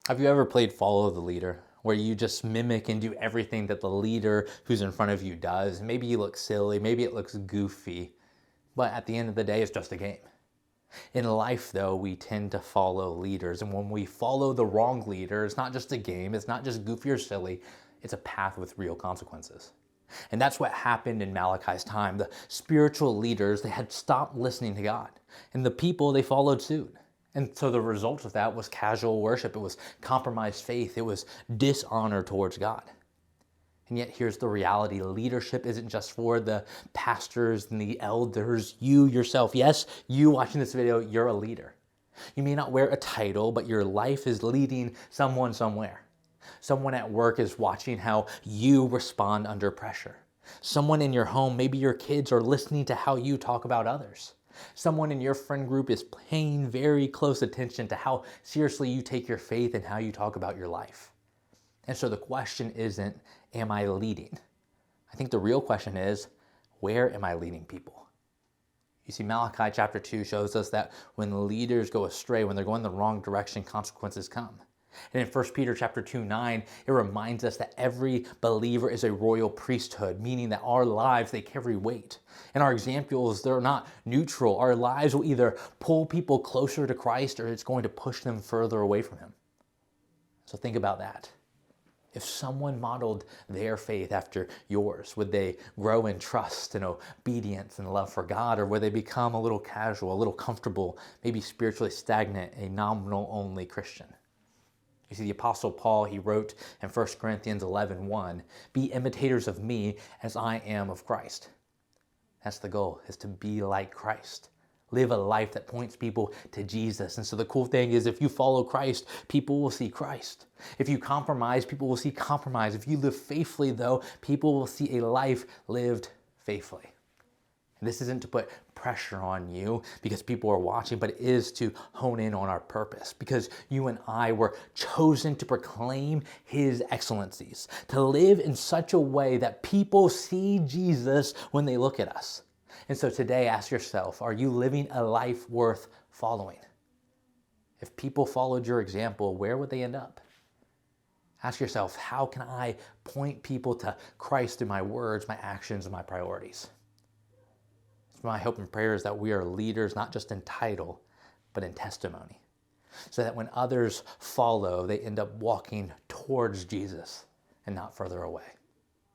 Have you ever played Follow the Leader, where you just mimic and do everything that the leader who's in front of you does? Maybe you look silly, maybe it looks goofy, but at the end of the day, it's just a game. In life, though, we tend to follow leaders, and when we follow the wrong leader, it's not just a game, it's not just goofy or silly, it's a path with real consequences. And that's what happened in Malachi's time. The spiritual leaders, they had stopped listening to God, and the people, they followed suit. And so the result of that was casual worship. It was compromised faith. It was dishonor towards God. And yet here's the reality. Leadership isn't just for the pastors and the elders, you yourself. Yes, you watching this video, you're a leader. You may not wear a title, but your life is leading someone somewhere. Someone at work is watching how you respond under pressure. Someone in your home, maybe your kids, are listening to how you talk about others. Someone in your friend group is paying very close attention to how seriously you take your faith and how you talk about your life. And so the question isn't, am I leading? I think the real question is, where am I leading people? You see, Malachi chapter 2 shows us that when leaders go astray, when they're going the wrong direction, consequences come. And in 1 Peter chapter 2:9, it reminds us that every believer is a royal priesthood, meaning that our lives, they carry weight. And our examples, they're not neutral. Our lives will either pull people closer to Christ or it's going to push them further away from Him. So think about that. If someone modeled their faith after yours, would they grow in trust and obedience and love for God, or would they become a little casual, a little comfortable, maybe spiritually stagnant, a nominal-only Christian? You see, the Apostle Paul, he wrote in 1 Corinthians 11:1, "Be imitators of me as I am of Christ." That's the goal, is to be like Christ. Live a life that points people to Jesus. And so the cool thing is, if you follow Christ, people will see Christ. If you compromise, people will see compromise. If you live faithfully, though, people will see a life lived faithfully. And this isn't to put pressure on you because people are watching, but it is to hone in on our purpose, because you and I were chosen to proclaim His excellencies, to live in such a way that people see Jesus when they look at us. And so today, ask yourself, are you living a life worth following? If people followed your example, where would they end up? Ask yourself, how can I point people to Christ through my words, my actions, and my priorities? My hope and prayer is that we are leaders, not just in title, but in testimony, so that when others follow, they end up walking towards Jesus and not further away.